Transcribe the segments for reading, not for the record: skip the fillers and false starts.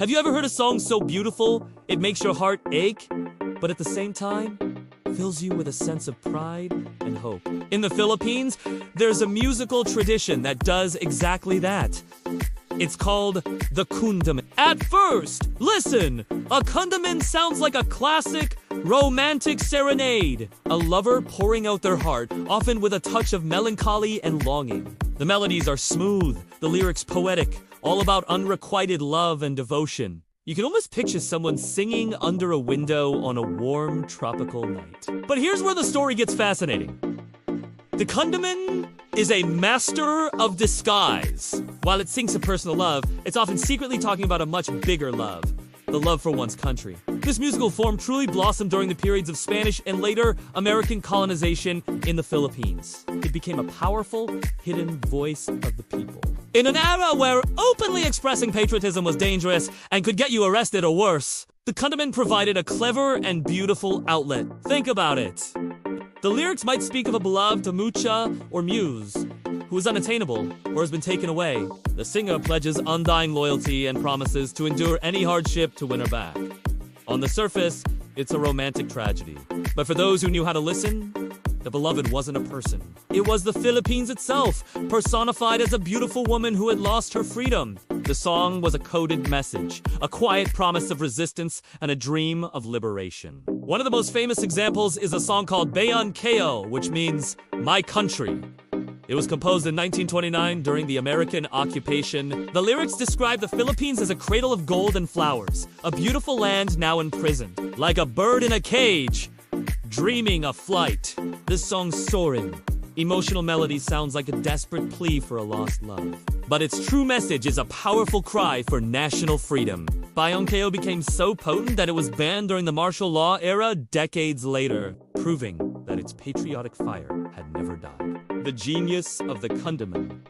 Have you ever heard a song so beautiful, it makes your heart ache, but at the same time, fills you with a sense of pride and hope? In the Philippines, there's a musical tradition that does exactly that. It's called the Kundiman. At first, listen! A Kundiman sounds like a classic, romantic serenade. A lover pouring out their heart, often with a touch of melancholy and longing. The melodies are smooth, the lyrics poetic, all about unrequited love and devotion. You can almost picture someone singing under a window on a warm, tropical night. But here's where the story gets fascinating. The Kundiman is a master of disguise. While it sings of personal love, it's often secretly talking about a much bigger love, the love for one's country. This musical form truly blossomed during the periods of Spanish and later American colonization in the Philippines. It became a powerful, hidden voice of the people. In an era where openly expressing patriotism was dangerous and could get you arrested or worse, the Kundiman provided a clever and beautiful outlet. Think about it. The lyrics might speak of a beloved, a mucha, or muse, who is unattainable or has been taken away. The singer pledges undying loyalty and promises to endure any hardship to win her back. On the surface, it's a romantic tragedy. But for those who knew how to listen, the beloved wasn't a person. It was the Philippines itself, personified as a beautiful woman who had lost her freedom. The song was a coded message, a quiet promise of resistance and a dream of liberation. One of the most famous examples is a song called Bayan Ko, which means my country. It was composed in 1929 during the American occupation. The lyrics describe the Philippines as a cradle of gold and flowers, a beautiful land now imprisoned, like a bird in a cage, dreaming of flight. This song's soaring. Emotional melody sounds like a desperate plea for a lost love. But its true message is a powerful cry for national freedom. Bayan Ko became so potent that it was banned during the martial law era decades later, proving that its patriotic fire had never died. The genius of the Kundiman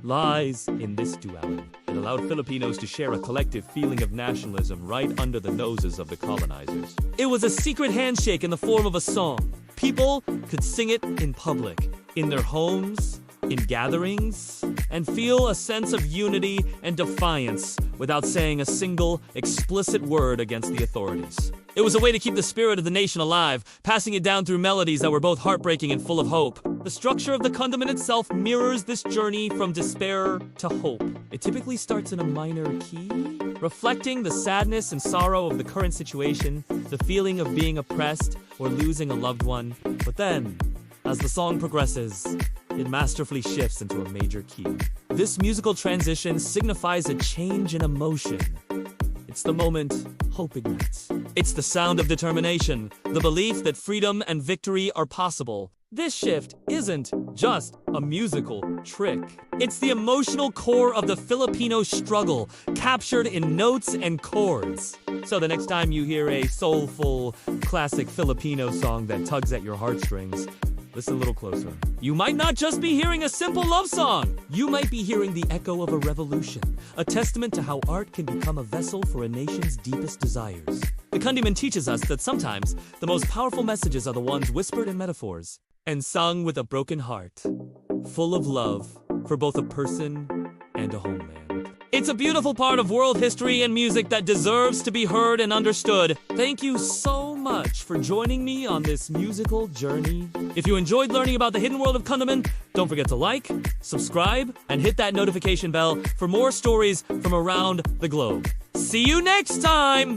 lies in this duality. It allowed Filipinos to share a collective feeling of nationalism right under the noses of the colonizers. It was a secret handshake in the form of a song. People could sing it in public, in their homes, in gatherings, and feel a sense of unity and defiance without saying a single explicit word against the authorities. It was a way to keep the spirit of the nation alive, passing it down through melodies that were both heartbreaking and full of hope. The structure of the Kundiman itself mirrors this journey from despair to hope. It typically starts in a minor key, reflecting the sadness and sorrow of the current situation, the feeling of being oppressed or losing a loved one. But then, as the song progresses, it masterfully shifts into a major key. This musical transition signifies a change in emotion. It's the moment hope ignites. It's the sound of determination, the belief that freedom and victory are possible. This shift isn't just a musical trick. It's the emotional core of the Filipino struggle, captured in notes and chords. So the next time you hear a soulful, classic Filipino song that tugs at your heartstrings, listen a little closer. You might not just be hearing a simple love song. You might be hearing the echo of a revolution, a testament to how art can become a vessel for a nation's deepest desires. The Kundiman teaches us that sometimes the most powerful messages are the ones whispered in metaphors and sung with a broken heart, full of love for both a person and a homeland. It's a beautiful part of world history and music that deserves to be heard and understood. Thank you so much for joining me on this musical journey. If you enjoyed learning about the hidden world of Kundiman, don't forget to like, subscribe, and hit that notification bell for more stories from around the globe. See you next time!